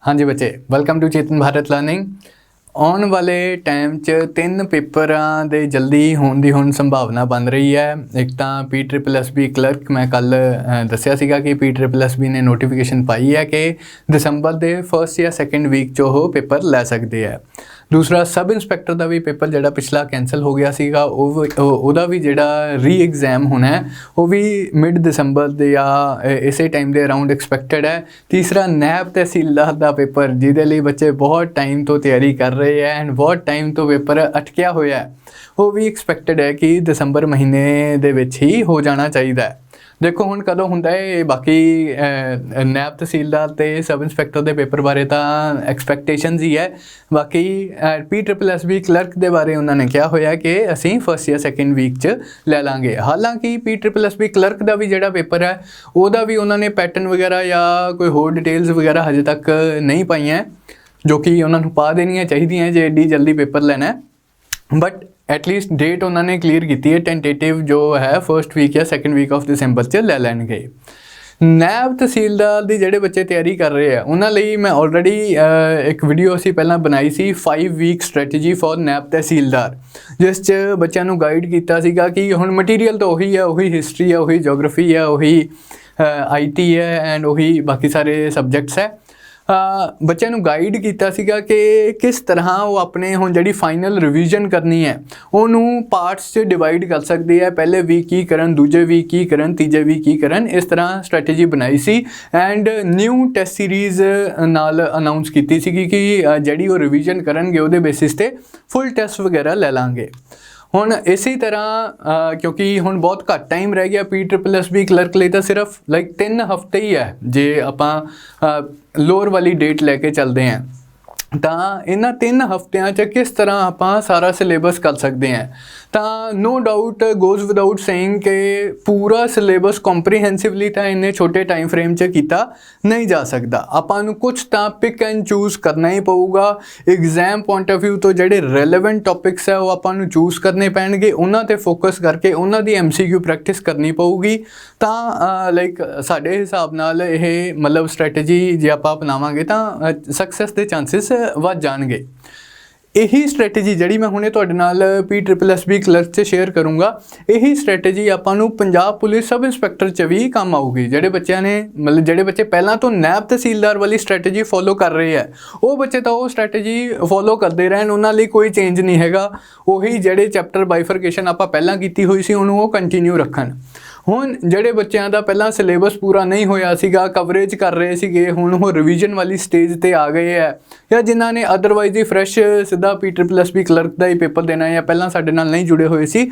हाँ जी बच्चे, welcome to Chetan Bharat learning. आने वाले टाइम च 3 पेपरां दे जल्दी होने की हुण संभावना बन रही है। एक तो PSSB क्लर्क मैं कल दस्सिया सीगा कि PSSB ने नोटिफिकेशन पाई है कि दिसंबर के फर्स्ट या सैकेंड वीक चो वो पेपर लै सकते हैं। दूसरा सब इंस्पैक्टर का भी पेपर जिहड़ा पिछला कैंसल हो गया सीगा ओहदा भी जिहड़ा री एग्जाम होना है वो भी मिड दिसंबर या इसे टाइम के अराउंड एक्सपैक्टेड है। तीसरा नैब तहसीलदार का पेपर जिहदे लई बच्चे बहुत टाइम तो तैयारी कर रहे हैं एंड बहुत टाइम तो पेपर अटकिया होया है, वो भी एक्सपैक्टेड है कि दिसंबर महीने दे विच ही हो जाना चाहिए है। देखो हुण कदों हुंदा है बाकी नैब तहसीलदार ते सब इंस्पैक्टर के पेपर बारे तो एक्सपैक्टेशनस ही है। बाकी PSSB क्लर्क के बारे उन्होंने कहा होया कि असीं फर्स्ट या सैकेंड वीक च लै लांगे। हालांकि PSSB क्लर्क का भी जिहड़ा पेपर है वह भी उन्होंने पैटर्न वगैरह या कोई होर डिटेल्स वगैरह हजे तक नहीं पाई हैं, जो कि उन्होंने पा देनियां चाहिए जे एडी जल्दी पेपर लेना है। बट एटलीस्ट डेट उन्होंने क्लीयर की है, टेंटेटिव जो है फर्स्ट वीक या सैकेंड वीक ऑफ दिसंबर च लै लैणगे। नैब तहसीलदार की जोड़े बच्चे तैयारी कर रहे हैं उन्होंने मैं ऑलरेडी एक वीडियो असी पहला बनाई सी 5 वीक स्ट्रैटेजी फॉर नैब तहसीलदार, जिस बच्चों को गाइड किया कि हुण मटीरियल तो वही है, वही हिस्टरी है, वही जोग्राफी है, वही IT है एंड वही बाकी सारे सबजैक्ट्स है। बच्चों गाइड किया कि किस तरह वो अपने हुण जिहड़ी फाइनल रिविजन करनी है उन्होंने पार्ट्स च डिवाइड कर सकती है। पहले वीक की करन, दूजे वीक की करन, तीजे वीक की करन, इस तरह स्ट्रैटेजी बनाई सी एंड न्यू टेस्ट सीरीज़ नाल अनाउंस की कि जिहड़ी वो रिविजन करनगे उहदे बेसिस ते फुल टेस्ट वगैरह ले लांगे। हुण इसी तरह क्योंकि हुण बहुत घट टाइम रह गया PSSB क्लर्क लिए तो सिर्फ 3 हफ्ते ही है जे आपां लोअर वाली डेट लैके चलते हैं, तो इन्हां 3 हफ्तियां च किस तरह आपां सारा सिलेबस कर सकते हैं। तो no doubt goes without saying कि पूरा सिलेबस कॉम्प्रीहेंसिवली तो इन्ने छोटे टाइम फ्रेम च कीता नहीं जा सकता। आपां नूं कुछ तो पिक एंड चूज़ करना ही पऊगा। एग्जाम पॉइंट ऑफ व्यू तो जिहड़े रेलेवेंट टॉपिक्स है वो आपां नूं चूज़ करने पैणगे, उन्हां ते फोकस करके उन्हां दी MCQ प्रैक्टिस करनी पऊगी। तो साडे हिसाब नाल इह मतलब स्ट्रैटेजी जे आपां अपनावांगे तो सक्सैस के चांसिस वध जाणगे। यही स्ट्रैटेजी जिहड़ी मैं हुणे तुहाडे नाल PSSB क्लर्क से शेयर करूँगा, यही स्ट्रैटेजी आपां नूं पंजाब पुलिस सब इंस्पैक्टर च भी काम आऊगी। जिहड़े बच्चों ने मतलब जिहड़े बच्चे पहलां तो नैब तहसीलदार वाली स्ट्रैटेजी फॉलो कर रहे हैं वो बच्चे तो वो स्ट्रैटेजी फॉलो करते रहन, उन्हां लई कोई चेंज नहीं हैगा। वही जिहड़े चैप्टर बाइफरकेशन आपां पहलां कीती हुई सी उहनूं वो कंटिन्यू रखन। हुण जिहड़े बच्चों का पहला सिलेबस पूरा नहीं होया सीगा, कवरेज कर रहे सीगे, हुण वो रिविजन वाली स्टेज ते आ गए है, या जिन्हां ने अदरवाइज ही फ्रैश सीधा PSSB क्लर्क का ही पेपर देना है या पहलां साडे नाल नहीं जुड़े हुए सी,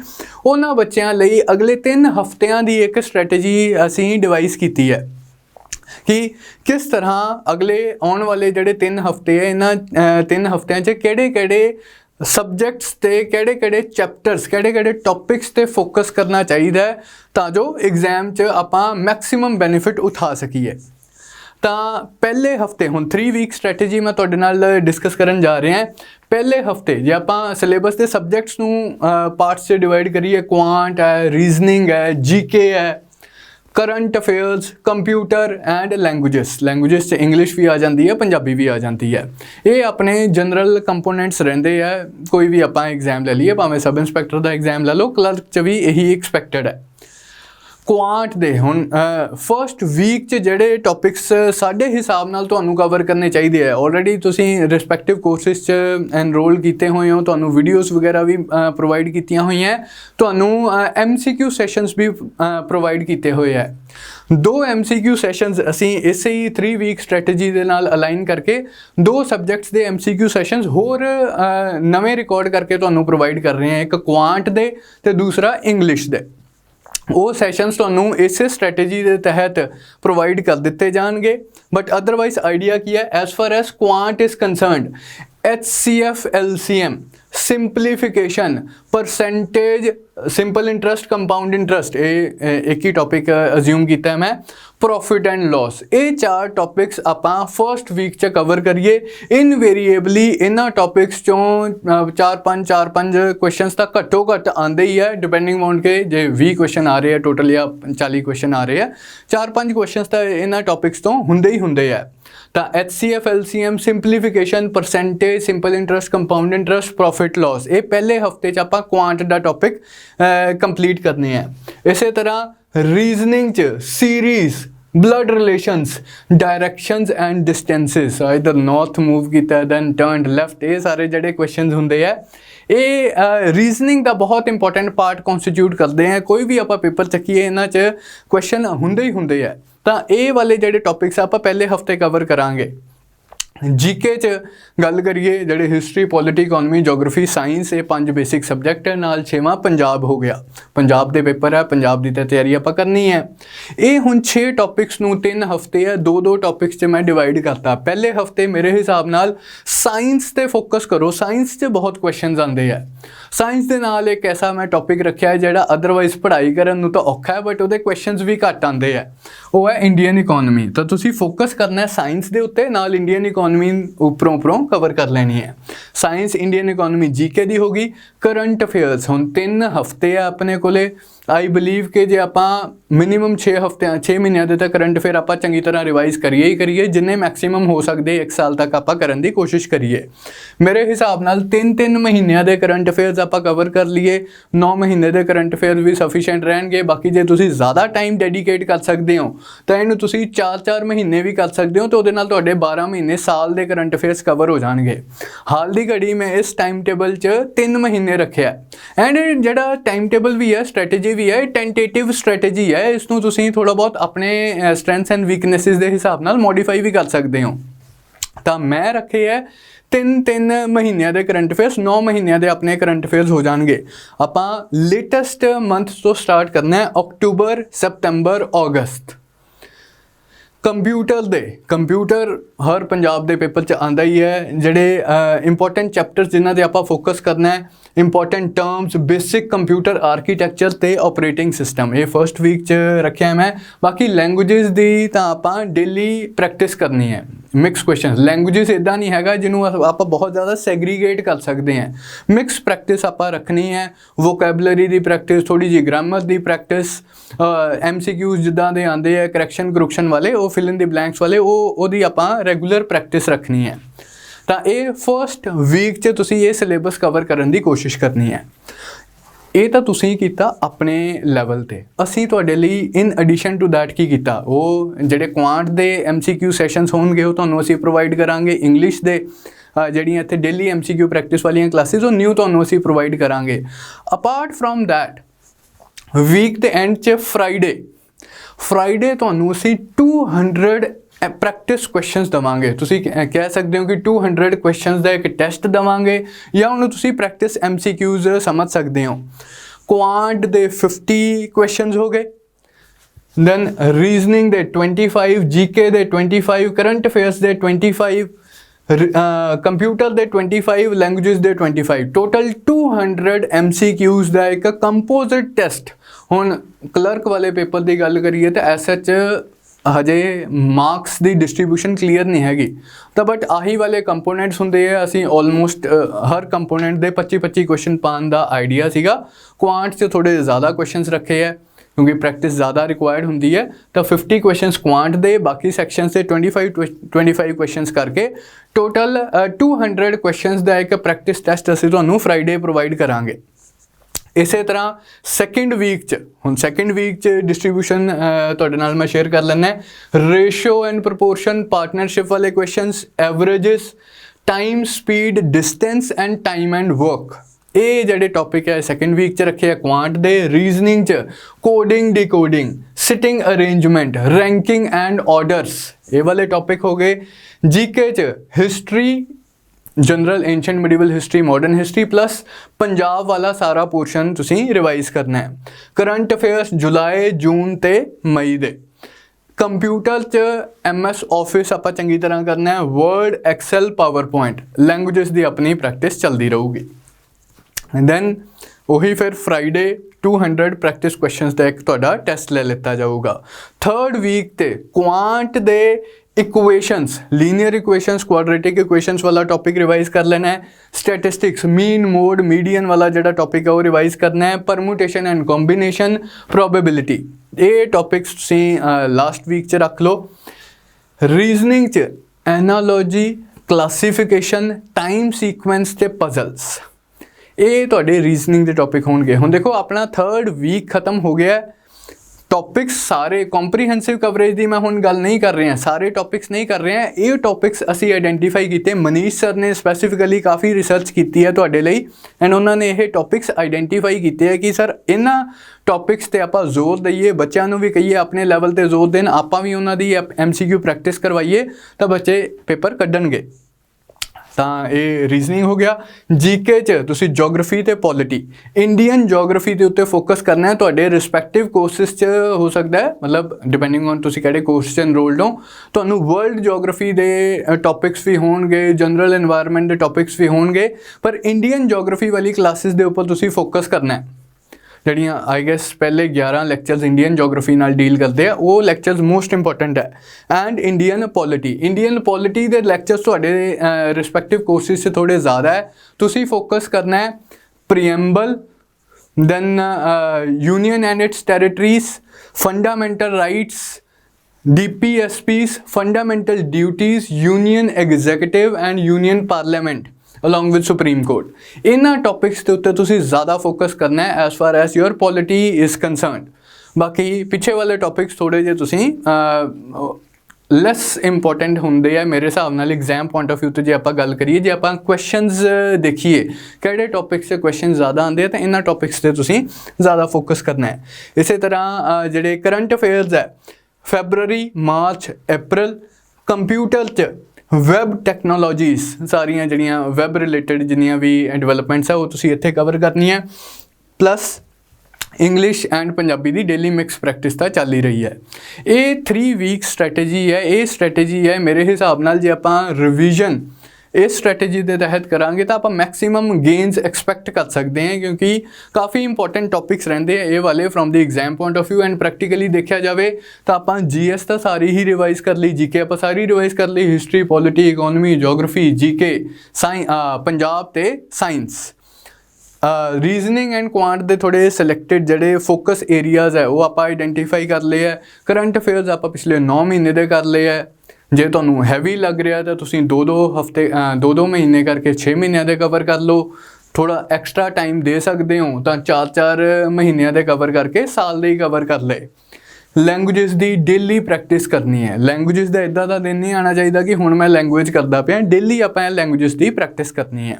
उन्हां बच्चों लई अगले 3 हफ्तियां दी एक स्ट्रैटेजी असीं डिवाइस कीती है कि किस तरह अगले आने वाले जिहड़े 3 हफ्ते है इन्हां 3 हफ्तियां च किहड़े-किहड़े सबजैक्ट्स ते किहड़े-किहड़े चैप्टर्स किहड़े-किहड़े टॉपिक्स ते फोकस करना चाहिए है तां जो एग्जाम च आपां मैक्सिमम बेनिफिट उठा सकीए। तो पहले हफ्ते हुण 3 वीक स्ट्रैटेजी मैं तुहाडे नाल डिस्कस करन जा रहे हैं। पहले हफ्ते जे आपां सिलेबस के सबजैक्ट्स नूं पार्ट्स से डिवाइड करिए, क्वांट है, रीजनिंग है, GK है, current affairs, computer and languages English भी आ जाती है, पंजाबी भी आ जाती है। ये अपने जनरल कंपोनेंट्स रहिंदे है। कोई भी आपां एग्जाम ले लीए, भावें सब इंस्पैक्टर का एग्जाम ले लो, क्लर्क च भी यही एक्सपैक्टेड है। क्वांट दे हुण फर्स्ट वीक च जिहड़े टॉपिक्स साडे हिसाब नाल तुहानूं कवर करने चाहिए है। ऑलरेडी तुसीं रिस्पैक्टिव कोर्सिस च एनरोल कीते हुए हो, तुहानूं वीडियोज़ वगैरह भी प्रोवाइड कीतियां हुई हैं, तुहानूं MCQ सैशनस भी प्रोवाइड किए हुए है। 2 MCQ सैशनस असीं इसे ही 3 वीक स्ट्रैटेजी दे नाल अलाइन करके 2 सबजैक्ट्स दे MCQ सैशनस होर नवें रिकॉर्ड करके तुहानूं प्रोवाइड कर रहे हैं, एक क्वांट दे ते दूसरा इंग्लिश दे। वो सैशनस तुहानूं इस स्ट्रैटेजी के तहत प्रोवाइड कर दिते जाएंगे। बट अदरवाइज आइडिया की है, as far as quant is concerned HCF LCM simplification, percentage, simple interest, compound interest, ये एक ही टॉपिक अज्यूम किया मैं, प्रॉफिट एंड लॉस। ये 4 टॉपिक्स आपां फर्स्ट वीक च कवर करिए। इनवेरीएबली इन्हां टॉपिक्स चों 4-5 क्वेश्चन तो घट्टो घट्ट आते ही है, डिपेंडिंग ऑन के जे 20 क्वेश्चन आ रहे हैं टोटल या 40 क्वेश्चन आ रहे हैं, 4-5 क्वेश्चन तो इन्हां टॉपिक्स तो हुंदे ही हुंदे है। तो HCF, LCM, simplification, percentage, simple interest, compound interest, profit loss, ये पहले हफ्ते च आपां क्वांट दा टॉपिक कंप्लीट करने हैं। इस तरह रीजनिंग च series, blood relations, directions and distances, इधर नॉर्थ मूव किया दैन टर्न लैफ्ट, ये सारे जड़े क्वेश्चन होंगे है ये रीजनिंग का बहुत इंपॉर्टेंट पार्ट कॉन्स्टिट्यूट करते हैं। कोई भी आप पेपर चकीए इन्हां च क्वेश्चन होंगे ही होंगे है। तो ये वाले जोड़े टॉपिक्स आप पहले हफ्ते कवर करांगे। जीके च गल करिए जोड़े history, polity, economy, geography, science, ये 5 बेसिक सबजैक्ट है, नाल 6वां पंजाब हो गया। पंजाब के पेपर है, पंजाब की तैयारी आप करनी है। ये हुण 6 टॉपिक्स नूं 3 हफ्ते है 2-2 टॉपिक्स च मैं डिवाइड करता। पहले हफ्ते मेरे हिसाब नाल साइंस ते फोकस करो, साइंस च बहुत क्वेश्चन आते हैं। साइंस के नाल एक ऐसा मैं टॉपिक रखा है जोड़ा अदरवाइज पढ़ाई करन नूं तो औखा है बट वो क्वेश्चन भी घट आते हैं, वो है इंडियन इकोनॉमी। तो तुसीं फोकस करना है साइंस के उत्ते, नाल इंडियन इकोनॉमी उपरों कवर कर लेनी है। साइंस, इंडियन इकोनॉमी, जीके दी होगी। करंट अफेयर्स हुण 3 हफ्ते है अपने कोले। आई बिलीव कि जे आपां मिनीमम 6 महीनों के तक करंट अफेयर आपां चंगी तरह रिवाइज करिए ही करिए, जिन्ने मैक्सीमम हो सकते 1 साल तक आपां करन दी कोशिश करिए। मेरे हिसाब नाल 3-3 महीनों के करंट अफेयर्स आपां कवर कर लिए, 9 महीने के करंट अफेयर भी सफिशेंट रहणगे। बाकी जे तुसीं ज़्यादा टाइम डेडिकेट कर सकते हो तो इहनूं तुसीं 4-4 महीने भी कर सकते हो, तो उहदे नाल तुहाडे 12 महीने साल के करंट अफेयर्स कवर हो जाएंगे। हाल की घड़ी में इस टाइम टेबल च 3 महीने रखे एंड जिहड़ा टाइम टेबल भी है, स्ट्रैटेजी भी है, टेंटेटिव स्ट्रैटेजी है। इसनूं तुसीं थोड़ा बहुत अपने स्ट्रेंथ्स एंड वीकनेसिस के हिसाब नाल मॉडिफाई भी कर सकते हो। तो मैं रखे है 3-3 महीनों के करंट अफेयर्स, 9 महीनों के अपने करंट अफेयर्स हो जाएंगे। आपां लेटेस्ट मंथ तो स्टार्ट करना है, अक्टूबर, सितंबर, अगस्त। कंप्यूटर हर पंजाब के पेपर च आंदा ही है। जिहड़े इंपॉर्टेंट चैप्टर्स जिन्हां ते आपां फोकस करना है, important terms, basic computer architecture ते ऑपरेटिंग सिस्टम, ये फर्स्ट वीक च रखा है मैं। बाकी लैंगुएजेस दी तां आपां डेली प्रैक्टिस करनी है। मिक्स क्वेश्चन, लैंगुएजेस इदा नहीं हैगा जिन्हों आप बहुत ज़्यादा सैग्रीगेट कर सकते हैं। मिक्स प्रैक्टिस आप रखनी है, वोकैबलरी की प्रैक्टिस, थोड़ी जी ग्रामर की प्रैक्टिस, MCQs जिदा दे आते हैं, करैक्शन वाले, वो फिल इन द ब्लैंक्स वाले, वो आपां रेगूलर प्रैक्टिस रखनी है। तो ये फर्स्ट वीक च तुसीं ये सिलेबस कवर करने की कोशिश करनी है। ये तो तुसीं कीता अपने लैवल ते। असीं तुहाडे लई इन एडिशन टू दैट की कीता, वो जिहड़े क्वांट दे MCQ सैशनस होणगे वो तुहानूं असीं प्रोवाइड करांगे। इंग्लिश दे ਜਿਹੜੀਆਂ ਇੱਥੇ डेली MCQ प्रैक्टिस वाली क्लासेस वो न्यू ਤੁਹਾਨੂੰ ਅਸੀਂ प्रोवाइड करांगे। अपार्ट फ्रॉम दैट वीक के एंड च फ्राइडे ਤੁਹਾਨੂੰ ਅਸੀਂ 200 प्रैक्टिस क्वेश्चंस देवांगे। तुसीं कह सकते हो कि 200 क्वेश्चंस का एक टेस्ट देवांगे या उन्होंने तुसीं प्रैक्टिस MCQs समझ सकते हो। क्वांट दे 50 क्वेश्चंस हो गए, दैन रीजनिंग दे 25, जीके दे 25, करंट अफेयर्स दे 25, कंप्यूटर दे 25, लैंग्वेजेस दे 25, टोटल 200 MCQs का एक कंपोजिट टेस्ट। हुण क्लर्क वाले पेपर की गल करिए तो SH हजे मार्क्स की डिस्ट्रीब्यूशन क्लीयर नहीं हैगी, तो बट आही वाले कंपोनेंट्स होंगे है। असी ऑलमोस्ट हर कंपोनेंट के 25-25 क्वेश्चन पाने का आइडिया सीगा। क्वांट से थोड़े ज़्यादा क्वेश्चंस रखे है क्योंकि प्रैक्टिस ज़्यादा रिक्वायर्ड होंगी है, तो 50 क्वेश्चंस क्वांट दे, बाकी सैक्शन से 25 क्वेश्चंस करके टोटल 200 क्वेश्चंस का एक प्रैक्टिस टेस्ट असीं तुहानूं फ्राइडे प्रोवाइड करांगे। इस तरह सैकेंड वीक च डिस्ट्रीब्यूशन तुहाडे नाल मैं शेयर कर लैना है। रेशो एंड प्रपोर्शन, पार्टनरशिप वाले questions, averages, time, speed, distance and time and work, ये जोड़े टॉपिक है सैकेंड वीक च रखे है क्वांट दे। रीजनिंग च coding, decoding, sitting arrangement, ranking and orders, ये वाले टॉपिक हो गए। जीके च history, general, ancient, medieval history, modern history plus Punjab वाला सारा पोर्शन तुसीं रिवाइज करना है। करंट अफेयर्स जुलाई, जून ते मई दे। कंप्यूटर च MS ऑफिस आपां चंगी तरह करना है, word, excel, PowerPoint, languages की अपनी प्रैक्टिस चलती रहूगी। ਦੈਨ ਉਹੀ ਫਿਰ ਫਰਾਈਡੇ 200 ਪ੍ਰੈਕਟਿਸ ਕੁਐਸਚਨਸ ਦਾ ਇੱਕ ਤੁਹਾਡਾ ਟੈਸਟ ਲੈ ਲਿੱਤਾ ਜਾਊਗਾ। ਥਰਡ ਵੀਕ ਤੇ ਕੁਆਂਟ ਦੇ ਇਕੁਏਸ਼ਨਸ, ਲੀਨੀਅਰ ਇਕੁਏਸ਼ਨਸ, ਕੁਆਡਰੇਟਿਕ ਇਕੁਏਸ਼ਨਸ ਵਾਲਾ ਟੌਪਿਕ ਰਿਵਾਈਜ਼ ਕਰ ਲੈਣਾ ਹੈ। ਸਟੈਟਿਸਟਿਕਸ, ਮੀਨ ਮੋਡ ਮੀਡੀਅਨ ਵਾਲਾ ਜਿਹੜਾ ਟੌਪਿਕ ਹੈ ਉਹ ਰਿਵਾਈਜ਼ ਕਰਨਾ ਹੈ। ਪਰਮੂਟੇਸ਼ਨ ਐਂਡ ਕੰਬੀਨੇਸ਼ਨ, ਪ੍ਰੋਬੇਬਿਲਿਟੀ, ਇਹ ਟੌਪਿਕਸ ਤੁਸੀਂ ਲਾਸਟ ਵੀਕ 'ਚ ਰੱਖ ਲਓ। ਰੀਜ਼ਨਿੰਗ 'ਚ ਐਨਾਲੋਜੀ, ਕਲਾਸੀਫਿਕੇਸ਼ਨ, ਟਾਈਮ ਸੀਕੁਐਂਸ ਤੇ ਪਜ਼ਲਸ, ਇਹ ਤੁਹਾਡੇ ਰੀਜ਼ਨਿੰਗ ਦੇ ਟੌਪਿਕ ਹੋਣਗੇ। ਹੁਣ ਦੇਖੋ ਆਪਣਾ ਥਰਡ ਵੀਕ ਖਤਮ ਹੋ ਗਿਆ। ਟੌਪਿਕਸ ਸਾਰੇ ਕੰਪਰੀਹੈਂਸਿਵ ਕਵਰੇਜ ਦੀ ਮੈਂ ਹੁਣ ਗੱਲ ਨਹੀਂ ਕਰ ਰਿਹਾ, ਸਾਰੇ ਟੌਪਿਕਸ ਨਹੀਂ ਕਰ ਰਿਹਾ। ਇਹ ਟੌਪਿਕਸ ਅਸੀਂ ਆਈਡੈਂਟੀਫਾਈ ਕੀਤੇ, ਮਨੀਸ਼ ਸਰ ਨੇ ਸਪੈਸੀਫਿਕਲੀ ਕਾਫੀ ਰਿਸਰਚ ਕੀਤੀ ਹੈ ਤੁਹਾਡੇ ਲਈ ਐਂਡ ਉਹਨਾਂ ਨੇ ਇਹ ਟੌਪਿਕਸ ਆਈਡੈਂਟੀਫਾਈ ਕੀਤੇ ਹੈ ਕਿ ਸਰ ਇਹਨਾਂ ਟੌਪਿਕਸ ਤੇ ਆਪਾਂ ਜ਼ੋਰ ਦਈਏ, ਬੱਚਿਆਂ ਨੂੰ ਵੀ ਕਹੀਏ ਆਪਣੇ ਲੈਵਲ ਤੇ ਜ਼ੋਰ ਦੇਣ, ਆਪਾਂ ਵੀ ਉਹਨਾਂ ਦੀ MCQ ਪ੍ਰੈਕਟਿਸ ਕਰਵਾਈਏ ਤਾਂ ਬੱਚੇ ਪੇਪਰ ਕੱਢਣਗੇ। ਤਾਂ ਇਹ ਰੀਜ਼ਨਿੰਗ ਹੋ ਗਿਆ। ਜੀਕੇ 'ਚ ਤੁਸੀਂ ਜੋਗ੍ਰਾਫੀ ਤੇ ਪੋਲਿਟੀ, ਇੰਡੀਅਨ ਜੋਗ੍ਰਾਫੀ ਦੇ ਉੱਤੇ ਫੋਕਸ ਕਰਨਾ ਹੈ। ਤੁਹਾਡੇ ਰਿਸਪੈਕਟਿਵ ਕੋਰਸਿਸ 'ਚ ਹੋ ਸਕਦਾ ਹੈ, ਮਤਲਬ ਡਿਪੈਂਡਿੰਗ ਔਨ ਤੁਸੀਂ ਕਿਹੜੇ ਕੋਰਸ 'ਚ ਐਨਰੋਲਡ ਹੋ, ਤੁਹਾਨੂੰ ਵਰਲਡ ਜੋਗ੍ਰਾਫੀ ਦੇ ਟੌਪਿਕਸ ਵੀ ਹੋਣਗੇ, ਜਨਰਲ ਇਨਵਾਇਰਨਮੈਂਟ ਦੇ ਟੌਪਿਕਸ ਵੀ ਹੋਣਗੇ, ਪਰ ਇੰਡੀਅਨ ਜੋਗ੍ਰਾਫੀ ਵਾਲੀ ਕਲਾਸਿਸ ਦੇ ਉੱਪਰ ਤੁਸੀਂ ਫੋਕਸ ਕਰਨਾ ਹੈ। ਜਿਹੜੀਆਂ ਆਈ ਗੈਸ ਪਹਿਲੇ 11 ਲੈਕਚਰਸ ਇੰਡੀਅਨ ਜੋਗ੍ਰਾਫੀ ਨਾਲ ਡੀਲ ਕਰਦੇ ਆ, ਉਹ ਲੈਕਚਰਸ ਮੋਸਟ ਇੰਪੋਰਟੈਂਟ ਹੈ। ਐਂਡ ਇੰਡੀਅਨ ਪੋਲਿਟੀ ਦੇ ਲੈਕਚਰਸ ਤੁਹਾਡੇ ਰਿਸਪੈਕਟਿਵ ਕੋਰਸਿਸ 'ਚ ਥੋੜ੍ਹੇ ਜ਼ਿਆਦਾ ਹੈ। ਤੁਸੀਂ ਫੋਕਸ ਕਰਨਾ ਹੈ preamble, then union and its territories, fundamental rights, DPSPs, fundamental duties, union executive and union parliament along with Supreme Court। ਇਹਨਾਂ ਟੌਪਿਕਸ ਦੇ ਉੱਤੇ ਤੁਸੀਂ ਜ਼ਿਆਦਾ ਫੋਕਸ ਕਰਨਾ ਹੈ as far as your polity is concerned. ਬਾਕੀ ਪਿੱਛੇ ਵਾਲੇ ਟੌਪਿਕਸ ਥੋੜ੍ਹੇ ਜਿਹੇ ਤੁਸੀਂ ਲੈਸ ਇੰਪੋਰਟੈਂਟ ਹੁੰਦੇ ਆ ਮੇਰੇ ਹਿਸਾਬ ਨਾਲ ਐਗਜ਼ਾਮ ਪੁਆਇੰਟ ਆਫ ਵਿਊ ਤੋਂ। ਜੇ ਆਪਾਂ ਗੱਲ ਕਰੀਏ, ਜੇ ਆਪਾਂ ਕੁਐਸਚਨਸ ਦੇਖੀਏ ਕਿਹੜੇ ਟੌਪਿਕਸ 'ਤੇ ਕੁਐਸਚਨ ਜ਼ਿਆਦਾ ਆਉਂਦੇ ਆ ਤਾਂ ਇਹਨਾਂ ਟੌਪਿਕਸ 'ਤੇ ਤੁਸੀਂ ਜ਼ਿਆਦਾ ਫੋਕਸ ਕਰਨਾ ਹੈ। ਇਸੇ ਤਰ੍ਹਾਂ ਜਿਹੜੇ ਕਰੰਟ ਅਫੇਅਰਸ ਹੈ, ਫੈਬਰਰੀ, ਮਾਰਚ, ਅਪ੍ਰੈਲ, ਕੰਪਿਊਟਰ 'ਚ ਵੈਬ ਟੈਕਨੋਲੋਜੀਜ਼, ਸਾਰੀਆਂ ਜਿਹੜੀਆਂ ਵੈਬ ਰਿਲੇਟਡ ਜਿੰਨੀਆਂ ਵੀ ਡਿਵੈਲਪਮੈਂਟਸ ਆ ਉਹ ਤੁਸੀਂ ਇੱਥੇ ਕਵਰ ਕਰਨੀਆਂ। Plus English and Punjabi the daily mix practice ਤਾਂ ਚੱਲ ਹੀ ਰਹੀ ਹੈ। ਇਹ 3 ਵੀਕ ਸਟ੍ਰੈਟੇਜੀ ਹੈ। ਇਹ ਸਟ੍ਰੈਟੇਜੀ ਹੈ ਮੇਰੇ ਹਿਸਾਬ ਨਾਲ, ਜੇ ਆਪਾਂ ਰਿਵੀਜ਼ਨ ਇਸ ਸਟ੍ਰੈਟੇਜੀ ਦੇ ਤਹਿਤ ਕਰਾਂਗੇ ਤਾਂ ਆਪਾਂ ਮੈਕਸਿਮਮ ਗੇਨਸ ਐਕਸਪੈਕਟ ਕਰ ਸਕਦੇ ਹਾਂ, ਕਿਉਂਕਿ ਕਾਫੀ ਇੰਪੋਰਟੈਂਟ ਟੌਪਿਕਸ ਰਹਿੰਦੇ ਆ ਇਹ ਵਾਲੇ from the exam point of view. And practically ਦੇਖਿਆ ਜਾਵੇ ਤਾਂ ਆਪਾਂ GS ਤਾਂ ਸਾਰੀ ਹੀ ਰਿਵਾਈਜ਼ ਕਰ ਲਈ, GK ਆਪਾਂ ਸਾਰੀ ਰਿਵਾਈਜ਼ ਕਰ ਲਈ, history, polity, economy, geography, GK, Punjab ਤੇ ਸਾਇੰਸ। ਰੀਜ਼ਨਿੰਗ ਐਂਡ ਕੁਆਂਟ ਦੇ ਥੋੜ੍ਹੇ ਸਿਲੈਕਟਡ ਜਿਹੜੇ ਫੋਕਸ ਏਰੀਆਜ਼ ਹੈ ਉਹ ਆਪਾਂ ਆਈਡੈਂਟੀਫਾਈ ਕਰ ਲਏ ਹੈ। ਕਰੰਟ ਅਫੇਅਰਸ ਆਪਾਂ ਪਿਛਲੇ 9 ਮਹੀਨੇ ਦੇ ਕਰ ਲਏ ਹੈ। ਜੇ ਤੁਹਾਨੂੰ ਹੈਵੀ ਲੱਗ ਰਿਹਾ ਤਾਂ ਤੁਸੀਂ 2 ਮਹੀਨੇ ਕਰਕੇ 6 ਮਹੀਨਿਆਂ ਦੇ ਕਵਰ ਕਰ ਲਓ। ਥੋੜ੍ਹਾ ਐਕਸਟਰਾ ਟਾਈਮ ਦੇ ਸਕਦੇ ਹੋ ਤਾਂ 4 ਮਹੀਨਿਆਂ ਦੇ ਕਵਰ ਕਰਕੇ ਸਾਲ ਦੇ ਹੀ ਕਵਰ ਕਰ ਲਏ। ਲੈਂਗੁਏਜਸ ਦੀ ਡੇਲੀ ਪ੍ਰੈਕਟਿਸ ਕਰਨੀ ਹੈ। ਲੈਂਗੁਏਜਸ ਦਾ ਇੱਦਾਂ ਦਾ ਦਿਨ ਨਹੀਂ ਆਉਣਾ ਚਾਹੀਦਾ ਕਿ ਹੁਣ ਮੈਂ ਲੈਂਗੁਏਜ ਕਰਦਾ ਪਿਆ, ਡੇਲੀ ਆਪਾਂ ਲੈਂਗੁਏਜਸ ਦੀ ਪ੍ਰੈਕਟਿਸ ਕਰਨੀ ਹੈ।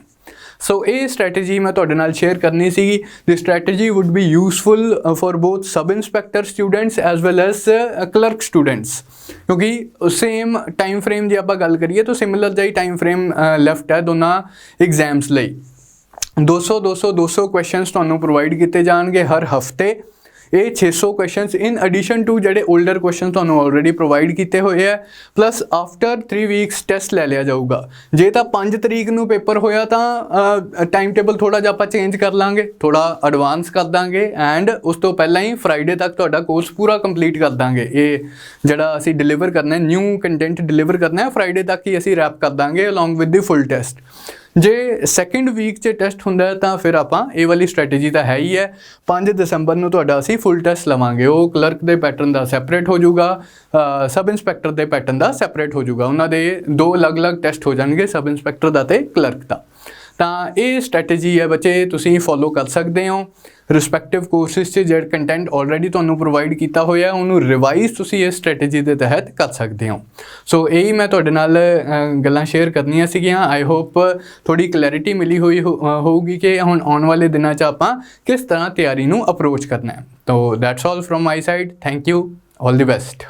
ਸੋ ਇਹ ਸਟ੍ਰੈਟੇਜੀ ਮੈਂ ਤੁਹਾਡੇ ਨਾਲ ਸ਼ੇਅਰ ਕਰਨੀ ਸੀਗੀ। ਦੀ strategy wood B useful for both sub inspector students as well as clerk students, ਕਿਉਂਕਿ ਸੇਮ ਟਾਈਮ ਫਰੇਮ ਜੇ ਆਪਾਂ ਗੱਲ ਕਰੀਏ ਤਾਂ ਸਿਮਿਲਰ ਜਿਹਾ ਹੀ ਟਾਈਮ ਫਰੇਮ ਲੈਫਟ ਹੈ ਦੋਨਾਂ ਐਗਜ਼ਾਮਸ ਲਈ। 200 ਕੁਐਸਚਨਸ ਤੁਹਾਨੂੰ ਪ੍ਰੋਵਾਈਡ ਕੀਤੇ ਜਾਣਗੇ ਹਰ ਹਫਤੇ। ਇਹ 600 ਕੁਐਸਚਨਸ ਇਨ ਐਡੀਸ਼ਨ ਟੂ ਜਿਹੜੇ 올ਡਰ ਕੁਐਸਚਨ ਤੁਹਾਨੂੰ ਆਲਰੇਡੀ ਪ੍ਰੋਵਾਈਡ ਕੀਤੇ ਹੋਏ ਹੈ। ਪਲੱਸ ਆਫਟਰ 3 ਵੀਕਸ ਟੈਸਟ ਲੈ ਲਿਆ ਜਾਊਗਾ। ਜੇ ਤਾਂ 5 ਤਰੀਕ ਨੂੰ ਪੇਪਰ ਹੋਇਆ ਤਾਂ ਟਾਈਮ ਟੇਬਲ ਥੋੜ੍ਹਾ ਜਿਹਾ ਆਪਾਂ ਚੇਂਜ ਕਰ ਲਾਂਗੇ, ਥੋੜ੍ਹਾ ਐਡਵਾਂਸ ਕਰ ਦਾਂਗੇ ਐਂਡ ਉਸ ਤੋਂ ਪਹਿਲਾਂ ਹੀ ਫਰਾਈਡੇ ਤੱਕ ਤੁਹਾਡਾ ਕੋਰਸ ਪੂਰਾ ਕੰਪਲੀਟ ਕਰ ਦਾਂਗੇ। ਇਹ ਜਿਹੜਾ ਅਸੀਂ ਡਿਲੀਵਰ ਕਰਨਾ ਹੈ, ਨਿਊ ਕੰਟੈਂਟ ਡਿਲੀਵਰ ਕਰਨਾ ਹੈ, ਫਰਾਈਡੇ ਤੱਕ ਹੀ ਅਸੀਂ ਰੈਪ ਕਰ ਦਾਂਗੇ along with the full test. ਜੇ ਸੈਕਿੰਡ ਵੀਕ 'ਚ ਟੈਸਟ ਹੁੰਦਾ ਤਾਂ ਫਿਰ ਆਪਾਂ ਇਹ ਵਾਲੀ ਸਟ੍ਰੈਟੇਜੀ ਤਾਂ ਹੈ ਹੀ ਹੈ। 5 ਦਸੰਬਰ ਨੂੰ ਤੁਹਾਡਾ ਅਸੀਂ ਫੁੱਲ ਟੈਸਟ ਲਵਾਂਗੇ। ਉਹ ਕਲਰਕ ਦੇ ਪੈਟਰਨ ਦਾ ਸੈਪਰੇਟ ਹੋ ਜਾਊਗਾ, ਸਬ ਇੰਸਪੈਕਟਰ ਦੇ ਪੈਟਰਨ ਦਾ ਸੈਪਰੇਟ ਹੋ ਜਾਊਗਾ। ਉਹਨਾਂ ਦੇ 2 ਅਲੱਗ-ਅਲੱਗ ਟੈਸਟ ਹੋ ਜਾਣਗੇ, ਸਬ ਇੰਸਪੈਕਟਰ ਦਾ ਤੇ ਕਲਰਕ ਦਾ। ਤਾਂ ਇਹ ਸਟ੍ਰੈਟੇਜੀ ਹੈ ਬੱਚੇ, ਤੁਸੀਂ ਫੋਲੋ ਕਰ ਸਕਦੇ ਹੋ। ਰਿਸਪੈਕਟਿਵ ਕੋਰਸਿਸ 'ਚ ਜਿਹੜਾ ਕੰਟੈਂਟ ਆਲਰੇਡੀ ਤੁਹਾਨੂੰ ਪ੍ਰੋਵਾਈਡ ਕੀਤਾ ਹੋਇਆ ਉਹਨੂੰ ਰਿਵਾਈਜ਼ ਤੁਸੀਂ ਇਸ ਸਟ੍ਰੈਟੇਜੀ ਦੇ ਤਹਿਤ ਕਰ ਸਕਦੇ ਹੋ। ਸੋ ਇਹੀ ਮੈਂ ਤੁਹਾਡੇ ਨਾਲ ਗੱਲਾਂ ਸ਼ੇਅਰ ਕਰਨੀਆਂ ਸੀਗੀਆਂ। ਆਈ ਹੋਪ ਥੋੜੀ ਕਲੈਰਿਟੀ ਮਿਲੀ ਹੋਊਗੀ ਕਿ ਹੁਣ ਆਉਣ ਵਾਲੇ ਦਿਨਾਂ 'ਚ ਆਪਾਂ ਕਿਸ ਤਰ੍ਹਾਂ ਤਿਆਰੀ ਨੂੰ ਅਪਰੋਚ ਕਰਨਾ ਹੈ। ਤਾਂ that's all from my side. Thank you, all the best.